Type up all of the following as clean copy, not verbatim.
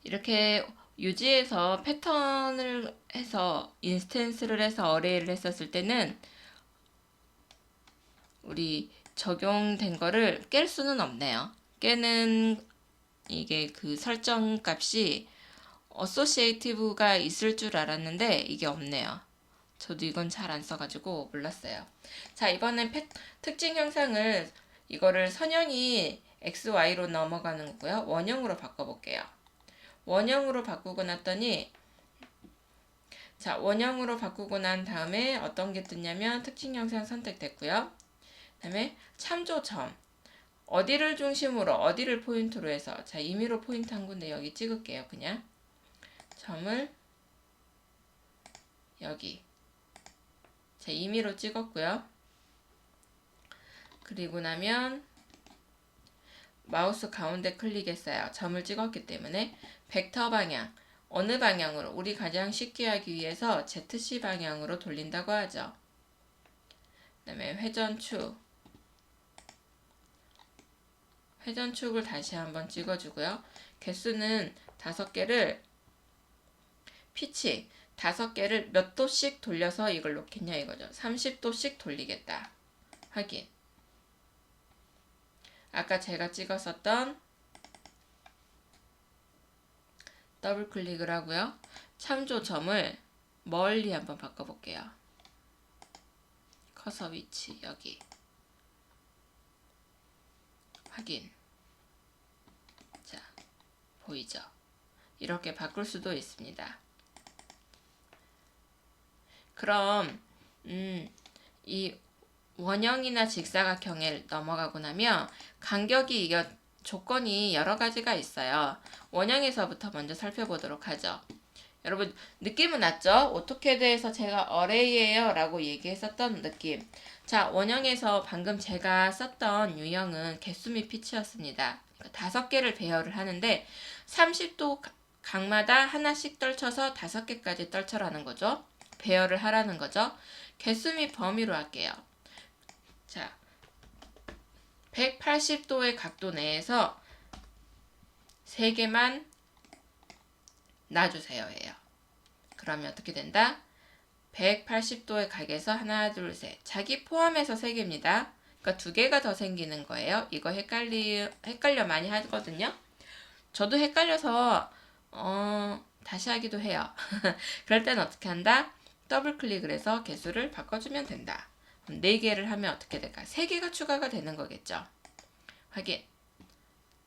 이렇게 유지해서 패턴을 해서 인스턴스를 해서 어레이를 했었을 때는 우리 적용된 거를 깰 수는 없네요. 깨는 이게 그 설정 값이 어소시에이티브가 있을 줄 알았는데 이게 없네요. 저도 이건 잘 안 써가지고 몰랐어요. 자, 이번엔 특징 형상을 이거를 선형이 XY로 넘어가는 거고요. 원형으로 바꿔볼게요. 원형으로 바꾸고 났더니 자, 원형으로 바꾸고 난 다음에 어떤 게 뜨냐면 특징 형상 선택됐고요. 그 다음에 참조점 어디를 중심으로 어디를 포인트로 해서 자, 임의로 포인트 한 군데 여기 찍을게요. 그냥 점을 여기 자, 임의로 찍었고요. 그리고 나면 마우스 가운데 클릭했어요. 점을 찍었기 때문에 벡터 방향 어느 방향으로 우리 가장 쉽게 하기 위해서 ZC 방향으로 돌린다고 하죠. 그 다음에 회전축을 다시 한번 찍어주고요. 개수는 5개를 피치 5개를 몇 도씩 돌려서 이걸 놓겠냐 이거죠. 30도씩 돌리겠다. 확인. 아까 제가 찍었었던 더블 클릭을 하고요. 참조점을 멀리 한번 바꿔볼게요. 커서 위치 여기 확인. 자, 보이죠? 이렇게 바꿀 수도 있습니다. 그럼 이 원형이나 직사각형에 넘어가고 나면 간격이 이게 조건이 여러 가지가 있어요. 원형에서부터 먼저 살펴보도록 하죠. 여러분 느낌은 왔죠? 오토캐드에서 제가 어레이예요 라고 얘기했었던 느낌. 자, 원형에서 방금 제가 썼던 유형은 개수 및 피치였습니다. 5개를 배열을 하는데 30도 각마다 하나씩 떨쳐서 5개까지 떨쳐라는 거죠. 배열을 하라는 거죠. 개수 및 범위로 할게요. 자, 180도의 각도 내에서 3개만 놔주세요 해요. 그러면 어떻게 된다? 180도의 각에서 하나, 둘, 셋. 자기 포함해서 3개입니다. 그러니까 2개가 더 생기는 거예요. 이거 헷갈려 많이 하거든요. 저도 헷갈려서 다시 하기도 해요. 그럴 때는 어떻게 한다? 더블 클릭을 해서 개수를 바꿔주면 된다. 4개를 하면 어떻게 될까? 3개가 추가가 되는 거겠죠. 확인.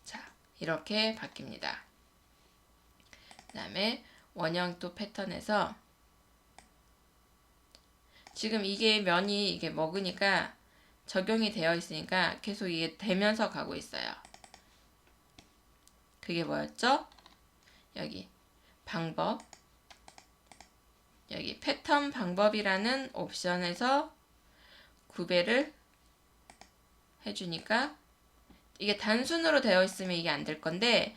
자, 이렇게 바뀝니다. 그 다음에 원형 또 패턴에서 지금 이게 면이 이게 먹으니까 적용이 되어 있으니까 계속 이게 되면서 가고 있어요. 그게 뭐였죠? 여기 방법 여기 패턴 방법이라는 옵션에서 구배를 해주니까 이게 단순으로 되어 있으면 이게 안 될 건데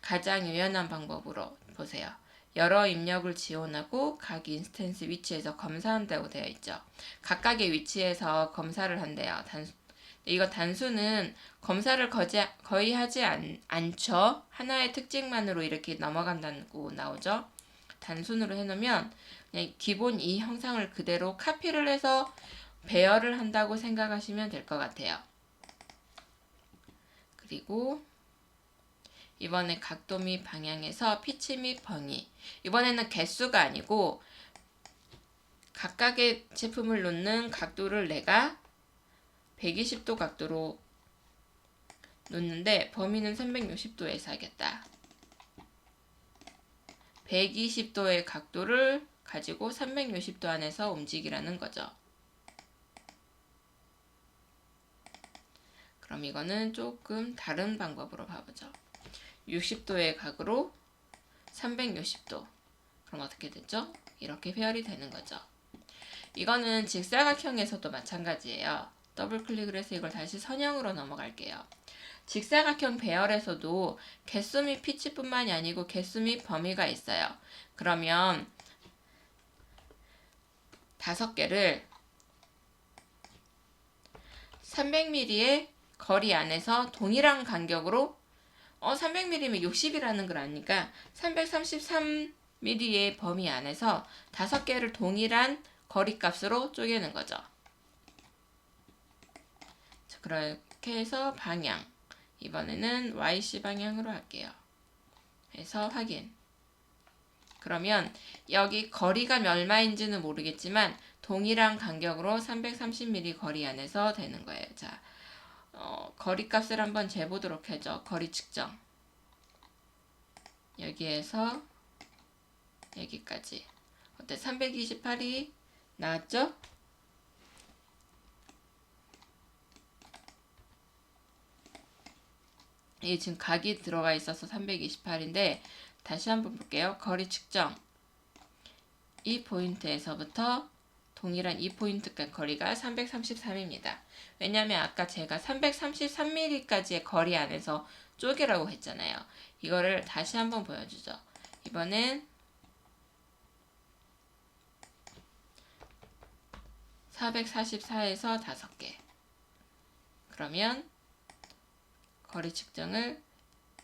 가장 유연한 방법으로 보세요. 여러 입력을 지원하고 각 인스턴스 위치에서 검사한다고 되어 있죠. 각각의 위치에서 검사를 한대요. 이거 단수는 검사를 거의 하지 않죠. 하나의 특징만으로 이렇게 넘어간다고 나오죠. 단순으로 해놓으면 그냥 기본 이 형상을 그대로 카피를 해서 배열을 한다고 생각하시면 될 것 같아요. 그리고 이번에 각도 및 방향에서 피치 및 범위. 이번에는 개수가 아니고 각각의 제품을 놓는 각도를 내가 120도 각도로 놓는데 범위는 360도에서 하겠다. 120도의 각도를 가지고 360도 안에서 움직이라는 거죠. 그럼 이거는 조금 다른 방법으로 봐보죠. 60도의 각으로 360도. 그럼 어떻게 되죠? 이렇게 배열이 되는 거죠. 이거는 직사각형에서도 마찬가지예요. 더블 클릭을 해서 이걸 다시 선형으로 넘어갈게요. 직사각형 배열에서도 개수 및 피치뿐만이 아니고 개수 및 범위가 있어요. 그러면 5개를 300mm의 거리 안에서 동일한 간격으로 300mm면 60이라는 걸 아니까 333mm의 범위 안에서 5개를 동일한 거리값으로 쪼개는 거죠. 자, 그렇게 해서 방향. 이번에는 YC 방향으로 할게요. 해서 확인. 그러면 여기 거리가 얼마인지는 모르겠지만 동일한 간격으로 330mm 거리 안에서 되는 거예요. 자, 거리값을 한번 재보도록 하죠. 거리 측정. 여기에서 여기까지. 어때? 328이 나왔죠? 이게 지금 각이 들어가 있어서 328인데 다시 한번 볼게요. 거리 측정. 이 포인트에서부터 동일한 이 포인트까지 거리가 333입니다. 왜냐하면 아까 제가 333mm까지의 거리 안에서 쪼개라고 했잖아요. 이거를 다시 한번 보여주죠. 이번엔 444에서 5개. 그러면 거리 측정을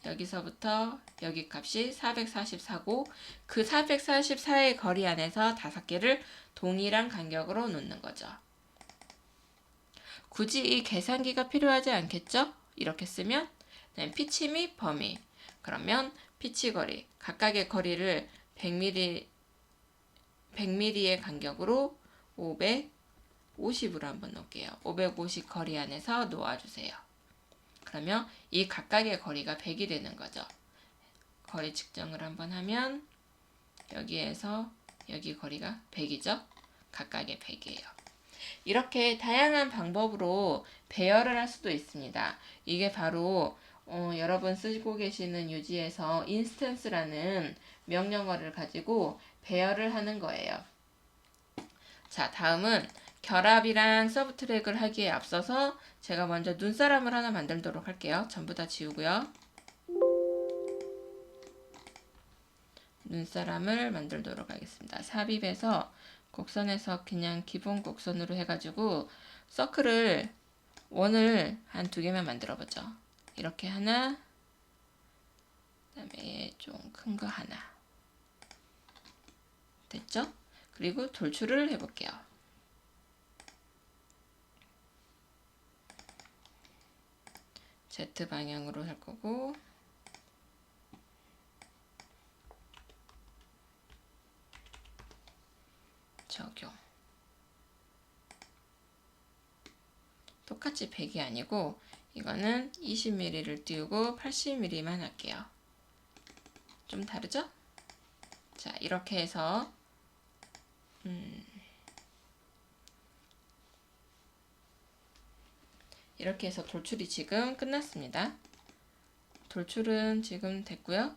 여기서부터 여기 값이 444고 그 444의 거리 안에서 5개를 동일한 간격으로 놓는 거죠. 굳이 이 계산기가 필요하지 않겠죠? 이렇게 쓰면 피치 및 범위. 그러면 피치 거리, 각각의 거리를 100mm의 간격으로 550으로 한번 놓을게요. 550 거리 안에서 놓아주세요. 그러면 이 각각의 거리가 100이 되는 거죠. 거리 측정을 한번 하면 여기에서 여기 거리가 100이죠. 각각의 100이에요. 이렇게 다양한 방법으로 배열을 할 수도 있습니다. 이게 바로 여러분 쓰고 계시는 유지에서 인스턴스라는 명령어를 가지고 배열을 하는 거예요. 자, 다음은 결합이랑 서브트랙을 하기에 앞서서 제가 먼저 눈사람을 하나 만들도록 할게요. 전부 다 지우고요. 눈사람을 만들도록 하겠습니다. 삽입해서 곡선에서 그냥 기본 곡선으로 해가지고 서클을 원을 한 2개만 만들어 보죠. 이렇게 하나, 그다음에 좀 큰 거 하나. 됐죠? 그리고 돌출을 해볼게요. Z 방향으로 할 거고 적용. 똑같이 100이 아니고 이거는 20mm를 띄우고 80mm만 할게요. 좀 다르죠? 자, 이렇게 해서 이렇게 해서 돌출이 지금 끝났습니다. 돌출은 지금 됐고요.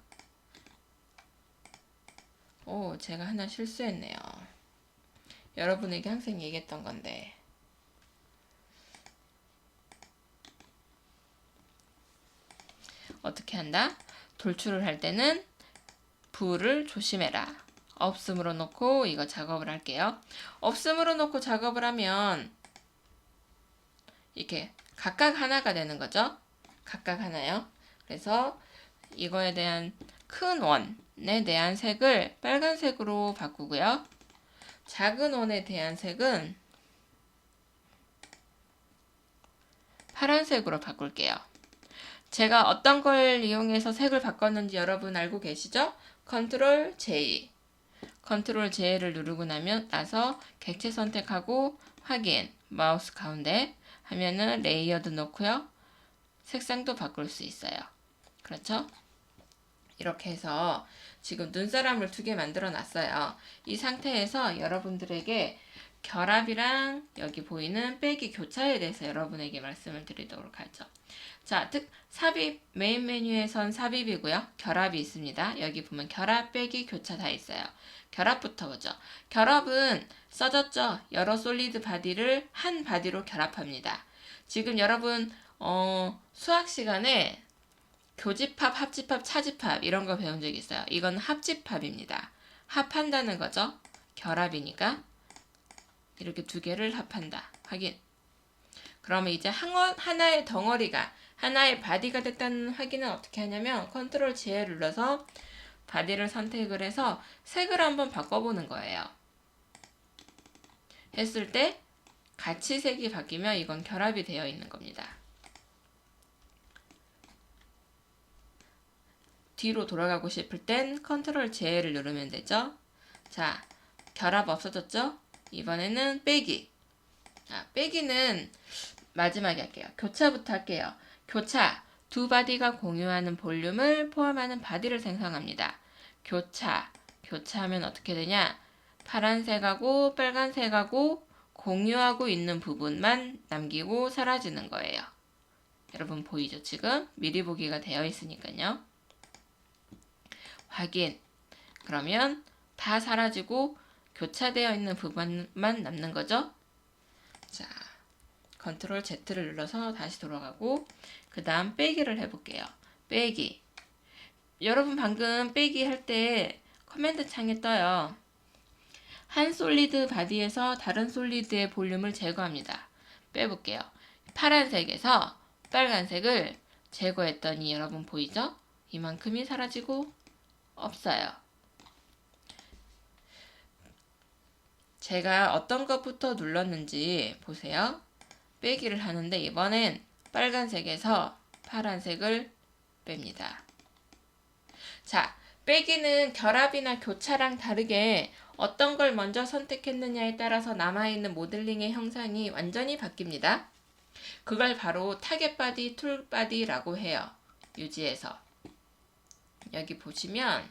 제가 하나 실수했네요. 여러분에게 항상 얘기했던 건데 어떻게 한다? 돌출을 할 때는 불을 조심해라. 없음으로 놓고 이거 작업을 할게요. 없음으로 놓고 작업을 하면 이렇게 각각 하나가 되는 거죠. 각각 하나요. 그래서 이거에 대한 큰 원에 대한 색을 빨간색으로 바꾸고요. 작은 원에 대한 색은 파란색으로 바꿀게요. 제가 어떤 걸 이용해서 색을 바꿨는지 여러분 알고 계시죠? 컨트롤 J. 컨트롤 J를 누르고 나서 객체 선택하고 확인. 마우스 가운데 하면은 레이어드 놓고요. 색상도 바꿀 수 있어요. 그렇죠? 이렇게 해서 지금 눈사람을 2개 만들어 놨어요. 이 상태에서 여러분들에게 결합이랑 여기 보이는 빼기 교차에 대해서 여러분에게 말씀을 드리도록 하죠. 자, 삽입, 메인 메뉴에선 삽입이고요. 결합이 있습니다. 여기 보면 결합, 빼기, 교차 다 있어요. 결합부터 보죠. 결합은 써졌죠? 여러 솔리드 바디를 한 바디로 결합합니다. 지금 여러분 수학 시간에 교집합, 합집합, 차집합 이런 거 배운 적 있어요. 이건 합집합입니다. 합한다는 거죠. 결합이니까 이렇게 2개를 합한다. 확인. 그러면 이제 하나의 덩어리가 하나의 바디가 됐다는 확인은 어떻게 하냐면 컨트롤 G를 눌러서 바디를 선택을 해서 색을 한번 바꿔보는 거예요. 했을 때 같이 색이 바뀌면 이건 결합이 되어 있는 겁니다. 뒤로 돌아가고 싶을 땐 컨트롤 J를 누르면 되죠. 자, 결합 없어졌죠? 이번에는 빼기. 빼기는 마지막에 할게요. 교차부터 할게요. 교차, 두 바디가 공유하는 볼륨을 포함하는 바디를 생성합니다. 교차하면 어떻게 되냐? 파란색하고 빨간색하고 공유하고 있는 부분만 남기고 사라지는 거예요. 여러분 보이죠? 지금 미리 보기가 되어 있으니까요. 확인. 그러면 다 사라지고 교차되어 있는 부분만 남는 거죠. 자, 컨트롤 Z를 눌러서 다시 돌아가고 그 다음 빼기를 해볼게요. 빼기. 여러분 방금 빼기 할 때 커맨드 창에 떠요. 한 솔리드 바디에서 다른 솔리드의 볼륨을 제거합니다. 빼볼게요. 파란색에서 빨간색을 제거했더니 여러분 보이죠? 이만큼이 사라지고 없어요. 제가 어떤 것부터 눌렀는지 보세요. 빼기를 하는데 이번엔 빨간색에서 파란색을 뺍니다. 자, 빼기는 결합이나 교차랑 다르게 어떤 걸 먼저 선택했느냐에 따라서 남아있는 모델링의 형상이 완전히 바뀝니다. 그걸 바로 타겟 바디, 툴 바디라고 해요. 유지해서. 여기 보시면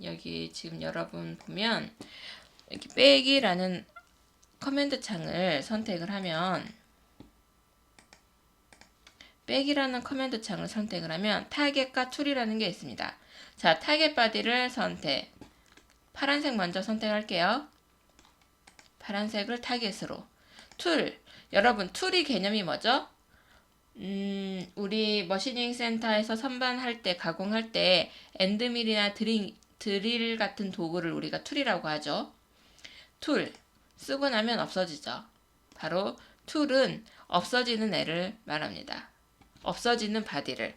여기 지금 여러분 보면 이렇게 빼기라는 커맨드 창을 선택을 하면 빼기라는 커맨드 창을 선택을 하면 타겟과 툴이라는 게 있습니다. 자, 타겟 바디를 선택. 파란색 먼저 선택할게요. 파란색을 타겟으로. 툴. 여러분 툴이 개념이 뭐죠? 우리 머시닝 센터에서 선반할 때 가공할 때 엔드밀이나 드릴 같은 도구를 우리가 툴이라고 하죠. 툴. 쓰고 나면 없어지죠. 바로 툴은 없어지는 애를 말합니다. 없어지는 바디를.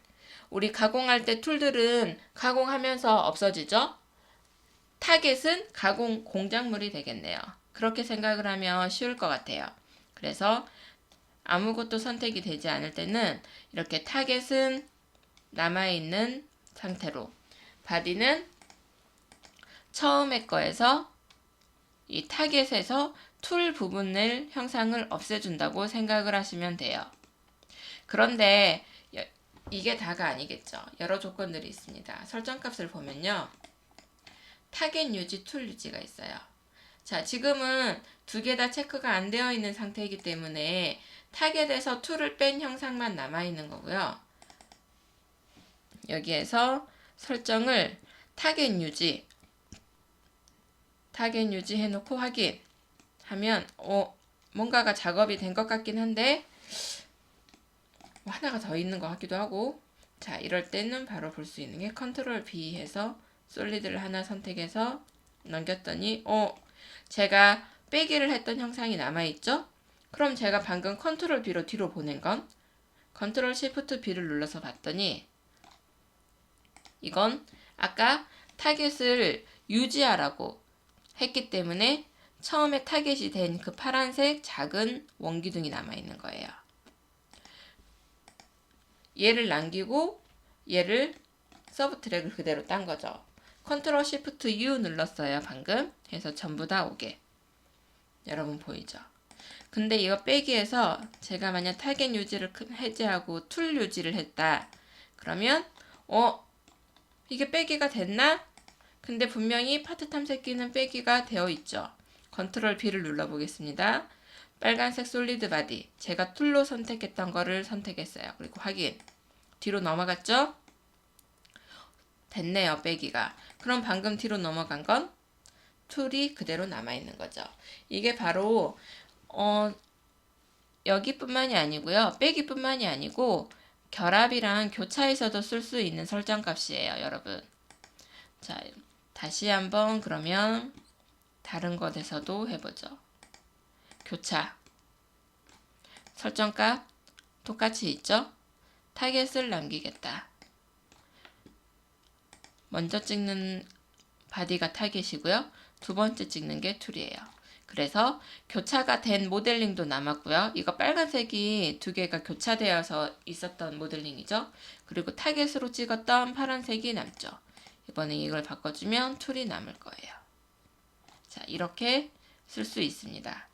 우리 가공할 때 툴들은 가공하면서 없어지죠. 타겟은 가공 공작물이 되겠네요. 그렇게 생각을 하면 쉬울 것 같아요. 그래서 아무것도 선택이 되지 않을 때는 이렇게 타겟은 남아있는 상태로 바디는 처음에 거에서 이 타겟에서 툴 부분을 형상을 없애준다고 생각을 하시면 돼요. 그런데 이게 다가 아니겠죠. 여러 조건들이 있습니다. 설정값을 보면요. 타겟 유지, 툴 유지가 있어요. 자, 지금은 두 개 다 체크가 안 되어 있는 상태이기 때문에 타겟에서 툴을 뺀 형상만 남아있는 거고요. 여기에서 설정을 타겟 유지 해놓고 확인 하면 뭔가가 작업이 된 것 같긴 한데 하나가 더 있는 것 같기도 하고. 자, 이럴 때는 바로 볼 수 있는 게 컨트롤 B 해서 솔리드를 하나 선택해서 넘겼더니 제가 빼기를 했던 형상이 남아있죠? 그럼 제가 방금 컨트롤 B로 뒤로 보낸 건 컨트롤 Shift B를 눌러서 봤더니 이건 아까 타겟을 유지하라고 했기 때문에 처음에 타겟이 된 그 파란색 작은 원기둥이 남아있는 거예요. 얘를 남기고 얘를 서브 트랙을 그대로 딴 거죠. 컨트롤 Shift U 눌렀어요. 방금. 해서 전부 다 오게. 여러분 보이죠? 근데 이거 빼기해서 제가 만약 타겟 유지를 해제하고 툴 유지를 했다. 그러면 이게 빼기가 됐나? 근데 분명히 파트 탐색기는 빼기가 되어 있죠. 컨트롤 B를 눌러보겠습니다. 빨간색 솔리드 바디. 제가 툴로 선택했던 거를 선택했어요. 그리고 확인. 뒤로 넘어갔죠? 됐네요. 빼기가. 그럼 방금 뒤로 넘어간 건 툴이 그대로 남아있는 거죠. 이게 바로 여기뿐만이 아니고요. 빼기뿐만이 아니고 결합이랑 교차에서도 쓸 수 있는 설정값이에요. 여러분. 자, 다시 한번 그러면 다른 것에서도 해보죠. 교차. 설정값 똑같이 있죠? 타겟을 남기겠다. 먼저 찍는 바디가 타겟이고요. 두 번째 찍는 게 툴이에요. 그래서 교차가 된 모델링도 남았고요. 이거 빨간색이 두 개가 교차되어서 있었던 모델링이죠. 그리고 타겟으로 찍었던 파란색이 남죠. 이번에 이걸 바꿔주면 툴이 남을 거예요. 자, 이렇게 쓸 수 있습니다.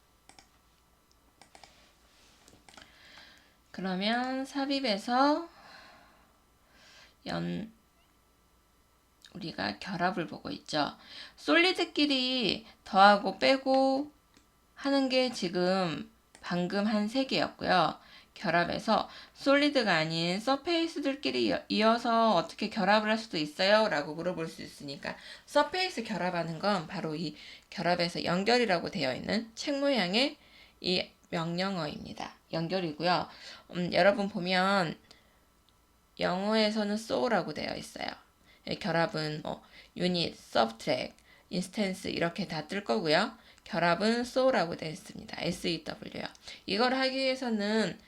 그러면 삽입에서 우리가 결합을 보고 있죠. 솔리드끼리 더하고 빼고 하는 게 지금 방금 한 3개였고요. 결합해서 솔리드가 아닌 서페이스들끼리 이어서 어떻게 결합을 할 수도 있어요? 라고 물어볼 수 있으니까 서페이스 결합하는 건 바로 이 결합에서 연결이라고 되어 있는 책 모양의 이 명령어입니다. 연결이고요. 여러분 보면 영어에서는 so라고 되어 있어요. 결합은 유닛, subtract, instance 이렇게 다 뜰 거고요. 결합은 so라고 되어 있습니다. SEW요. 이걸 하기 위해서는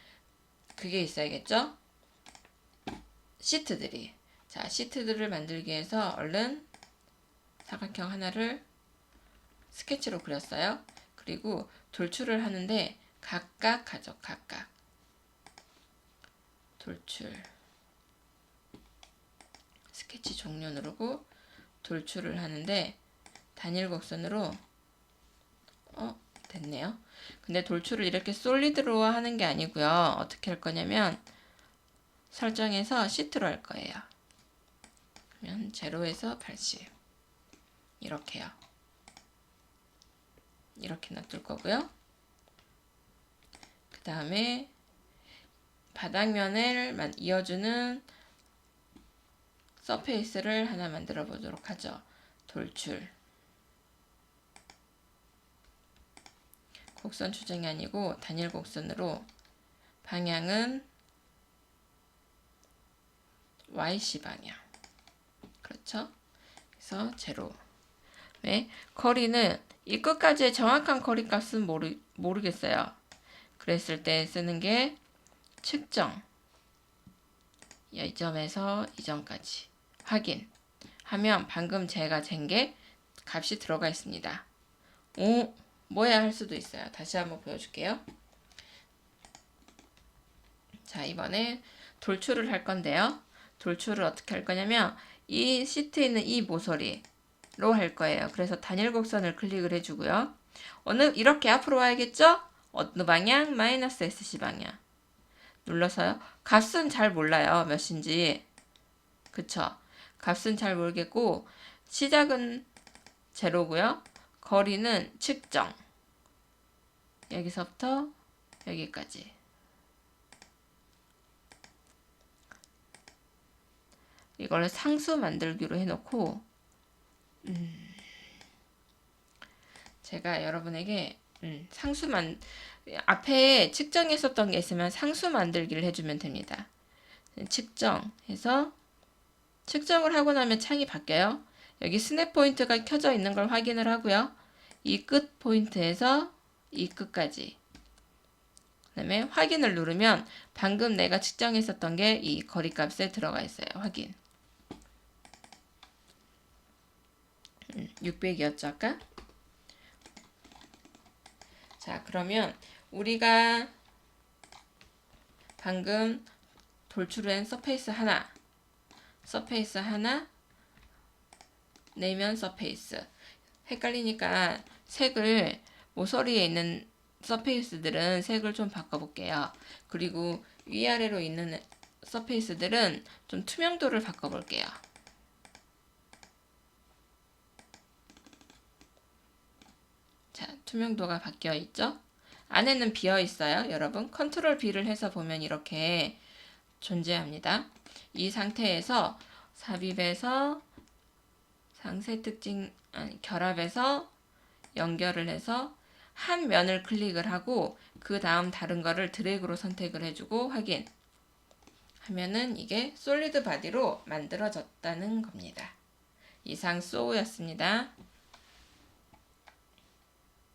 그게 있어야겠죠? 시트들이. 자, 시트들을 만들기 위해서 얼른 사각형 하나를 스케치로 그렸어요. 그리고 돌출을 하는데 각각 하죠. 각각. 돌출. 스케치 종료 누르고 돌출을 하는데 단일 곡선으로 됐네요. 근데 돌출을 이렇게 솔리드로 하는 게 아니고요. 어떻게 할 거냐면 설정해서 시트로 할 거예요. 그러면 0에서 80 이렇게요. 이렇게 놔둘 거고요. 그 다음에 바닥면을 이어주는 서페이스를 하나 만들어 보도록 하죠. 돌출. 곡선 추정이 아니고 단일 곡선으로 방향은 YC 방향. 그렇죠? 그래서 0. 왜? 거리는 이 끝까지의 정확한 거리 값은 모르겠어요. 그랬을 때 쓰는 게 측정. 이 점에서 이 점까지 확인 하면 방금 제가 잰 게 값이 들어가 있습니다. 오, 뭐야 할 수도 있어요. 다시 한번 보여줄게요. 자, 이번에 돌출을 할 건데요. 돌출을 어떻게 할 거냐면 이 시트에 있는 이 모서리로 할 거예요. 그래서 단일 곡선을 클릭을 해주고요. 이렇게 앞으로 와야겠죠? 어느 방향? 마이너스 SC 방향. 눌러서요. 값은 잘 몰라요. 몇인지. 그쵸? 값은 잘 모르겠고 시작은 0고요. 거리는 측정. 여기서부터 여기까지. 이걸 상수 만들기로 해놓고 제가 여러분에게 앞에 측정했었던 게 있으면 상수 만들기를 해주면 됩니다. 측정해서 측정을 하고 나면 창이 바뀌어요. 여기 스냅 포인트가 켜져 있는 걸 확인을 하고요. 이 끝 포인트에서 이 끝까지. 그 다음에 확인을 누르면 방금 내가 측정했었던 게 이 거리값에 들어가 있어요. 확인. 600이었죠 아까? 자, 그러면 우리가 방금 돌출한 서페이스 하나 내면 서페이스. 헷갈리니까 색을 모서리에 있는 서페이스들은 색을 좀 바꿔볼게요. 그리고 위아래로 있는 서페이스들은 좀 투명도를 바꿔볼게요. 자, 투명도가 바뀌어 있죠? 안에는 비어 있어요. 여러분 컨트롤 B를 해서 보면 이렇게 존재합니다. 이 상태에서 삽입해서 상세 특징 결합해서 연결을 해서 한 면을 클릭을 하고 그 다음 다른 거를 드래그로 선택을 해주고 확인 하면은 이게 솔리드 바디로 만들어졌다는 겁니다. 이상 so였습니다.